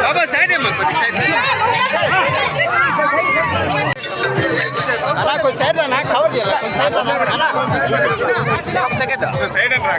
బాబా side అలా కొంచెం side రా నాకు కవర్ చేయాలి కొంచెం సైడ్ రా ఒక సెకండ్ సైడ్ రా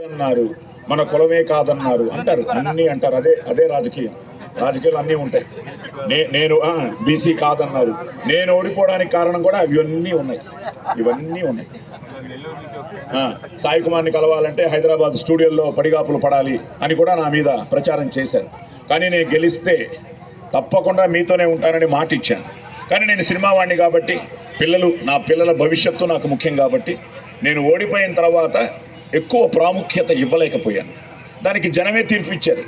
అన్నారు, మన కులమే కాదన్నారు అంటారు, అన్నీ అంటారు. అదే రాజకీయాలు అన్నీ ఉంటాయి. నేను బీసీ కాదన్నారు. నేను ఓడిపోవడానికి కారణం కూడా ఇవన్నీ ఉన్నాయి. సాయి కుమార్ని కలవాలంటే హైదరాబాద్ స్టూడియోలో పడిగాపులు పడాలి అని కూడా నా మీద ప్రచారం చేశారు. కానీ నేను గెలిస్తే తప్పకుండా మీతోనే ఉంటానని మాట ఇచ్చాను. కానీ నేను సినిమా వాడిని కాబట్టి నా పిల్లల భవిష్యత్తు నాకు ముఖ్యం కాబట్టి నేను ఓడిపోయిన తర్వాత ఎక్కువ ప్రాముఖ్యత ఇవ్వలేకపోయాను. దానికి జనమే తీర్పు ఇచ్చారు.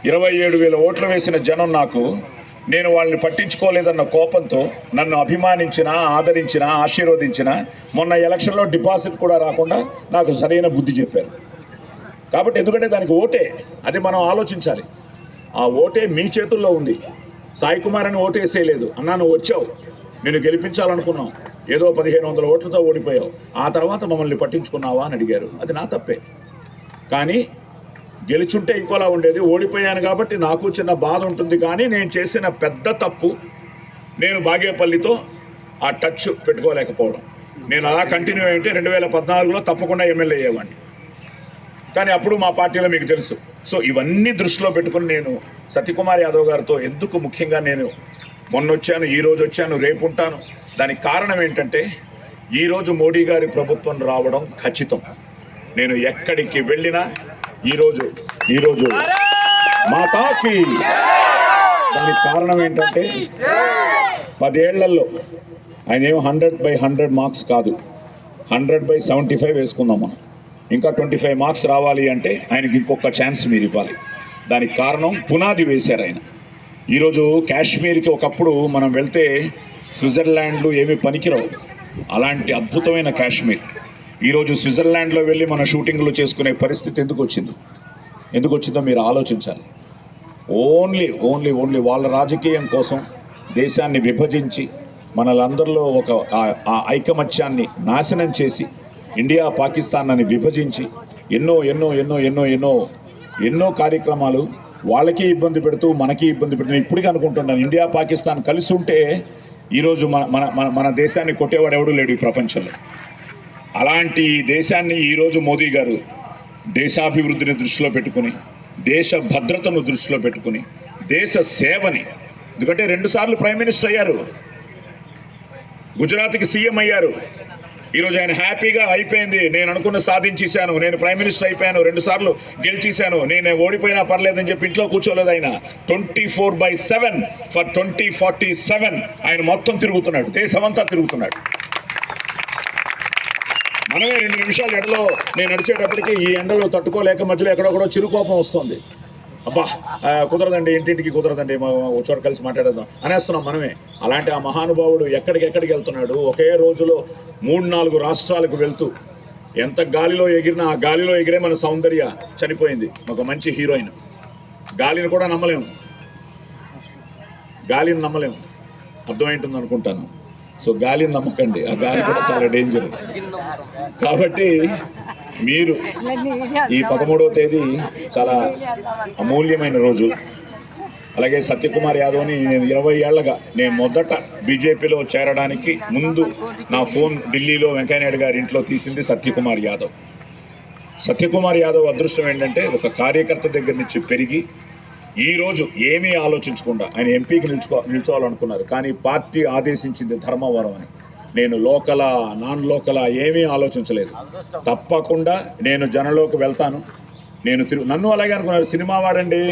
27,000 ఓట్లు వేసిన జనం నేను వాళ్ళని పట్టించుకోలేదన్న కోపంతో నన్ను అభిమానించినా, ఆదరించినా, ఆశీర్వదించినా మొన్న ఎలక్షన్లో డిపాజిట్ కూడా రాకుండా నాకు సరైన బుద్ధి చెప్పారు. కాబట్టి ఎందుకంటే దానికి ఓటే, అది మనం ఆలోచించాలి. ఆ ఓటే మీ చేతుల్లో ఉంది. సాయి కుమార్ అని ఓటేసేయలేదు. అన్నా నువ్వు వచ్చావు, నేను గెలిపించాలనుకున్నావు, ఏదో 1,500 ఓట్లతో ఓడిపోయావు, ఆ తర్వాత మమ్మల్ని పట్టించుకున్నావా అని అడిగారు. అది నా తప్పే. కానీ గెలుచుంటే ఇంకోలా ఉండేది. ఓడిపోయాను కాబట్టి నాకు చిన్న బాధ ఉంటుంది. కానీ నేను చేసిన పెద్ద తప్పు నేను బాగేపల్లితో ఆ టచ్ పెట్టుకోలేకపోవడం. నేను అలా కంటిన్యూ అయితే 2014లో తప్పకుండా ఎమ్మెల్యే అయ్యేవాడిని. కానీ అప్పుడు మా పార్టీలో మీకు తెలుసు. సో ఇవన్నీ దృష్టిలో పెట్టుకుని నేను సత్యకుమార్ యాదవ్ గారితో ఎందుకు ముఖ్యంగా నేను మొన్న వచ్చాను, ఈరోజు వచ్చాను, రేపు ఉంటాను. దానికి కారణం ఏంటంటే ఈరోజు మోడీ గారి ప్రభుత్వం రావడం ఖచ్చితం. నేను ఎక్కడికి వెళ్ళినా ఈరోజు మాతాకి. దానికి కారణం ఏంటంటే 10 ఏళ్లలో ఆయన ఏమో 100/100 మార్క్స్ కాదు, 100/75 వేసుకుందాం మనం. ఇంకా 25 మార్క్స్ రావాలి అంటే ఆయనకి ఇంకొక ఛాన్స్ మీరు ఇవ్వాలి. దానికి కారణం పునాది వేశారు ఆయన. ఈరోజు కాశ్మీర్కి ఒకప్పుడు మనం వెళ్తే స్విట్జర్లాండ్లు ఏమీ పనికిరావు, అలాంటి అద్భుతమైన కాశ్మీర్ ఈరోజు స్విట్జర్లాండ్లో వెళ్ళి మన షూటింగ్లు చేసుకునే పరిస్థితి ఎందుకు వచ్చిందో మీరు ఆలోచించాలి. ఓన్లీ వాళ్ళ రాజకీయం కోసం దేశాన్ని విభజించి మనలందరిలో ఒక ఐకమత్యాన్ని నాశనం చేసి ఇండియా పాకిస్తాన్ అని విభజించి ఎన్నో కార్యక్రమాలు వాళ్ళకి ఇబ్బంది పెడుతూ మనకి ఇబ్బంది పెడుతూ ఇప్పటికీ అనుకుంటున్నాను ఇండియా పాకిస్తాన్ కలిసి ఉంటే ఈరోజు మన దేశాన్ని కొట్టేవాడు ఎవడూ లేడు ఈ ప్రపంచంలో. అలాంటి దేశాన్ని ఈరోజు మోదీ గారు దేశాభివృద్ధిని దృష్టిలో పెట్టుకుని, దేశ భద్రతను దృష్టిలో పెట్టుకుని, దేశ సేవని, ఎందుకంటే 2 సార్లు ప్రైమ్ మినిస్టర్ అయ్యారు, గుజరాత్కి సీఎం అయ్యారు. ఈరోజు ఆయన హ్యాపీగా అయిపోయింది, నేను అనుకున్న సాధించేశాను, నేను ప్రైమ్ మినిస్టర్ అయిపోయాను, 2 సార్లు గెలిచేశాను, నేను ఓడిపోయినా పర్లేదని చెప్పి ఇంట్లో కూర్చోలేదు. ఆయన 24/7 ఫర్ 2047 ఆయన మొత్తం తిరుగుతున్నాడు, దేశమంతా తిరుగుతున్నాడు. మనమే 2 నిమిషాలు ఎండలో నేను నడిచేటప్పటికి ఈ ఎండలో తట్టుకోలేక మధ్యలో ఎక్కడొక్కడో చిరుకోపం వస్తుంది. అబ్బా కుదరదండి, ఇంటింటికి కుదరదండి, ఒక చోట కలిసి మాట్లాడేద్దాం అనేస్తున్నాం మనమే. అలాంటి ఆ మహానుభావుడు ఎక్కడికి వెళ్తున్నాడు. ఒకే రోజులో 3-4 రాష్ట్రాలకు వెళ్తూ ఎంత గాలిలో ఎగిరినా ఆ గాలిలో ఎగిరే మన సౌందర్య చనిపోయింది, ఒక మంచి హీరోయిన్. గాలిని కూడా నమ్మలేము, అర్థమైంటుంది అనుకుంటాను. సో గాలిని నమ్మకండి, ఆ గాలి కూడా చాలా డేంజర్. కాబట్టి మీరు ఈ 13వ తేదీ చాలా అమూల్యమైన రోజు. అలాగే సత్యకుమార్ యాదవ్ని నేను 20 ఏళ్లగా నేను మొదట బీజేపీలో చేరడానికి ముందు నా ఫోన్ ఢిల్లీలో వెంకయ్యనాయుడు గారి ఇంట్లో తీసింది సత్యకుమార్ యాదవ్. సత్యకుమార్ యాదవ్ అదృష్టం ఏంటంటే ఒక కార్యకర్త దగ్గర నుంచి పెరిగి ఈరోజు ఏమీ ఆలోచించకుండా ఆయన ఎంపీకి నిల్చోవాలనుకున్నారు. కానీ పార్టీ ఆదేశించింది ధర్మవరం అని. నేను లోకలా నాన్ లోకలా ఏమీ ఆలోచించలేదు. తప్పకుండా నేను జనంలోకి వెళ్తాను. నన్ను అలాగే అనుకున్నారు, సినిమా వాడండి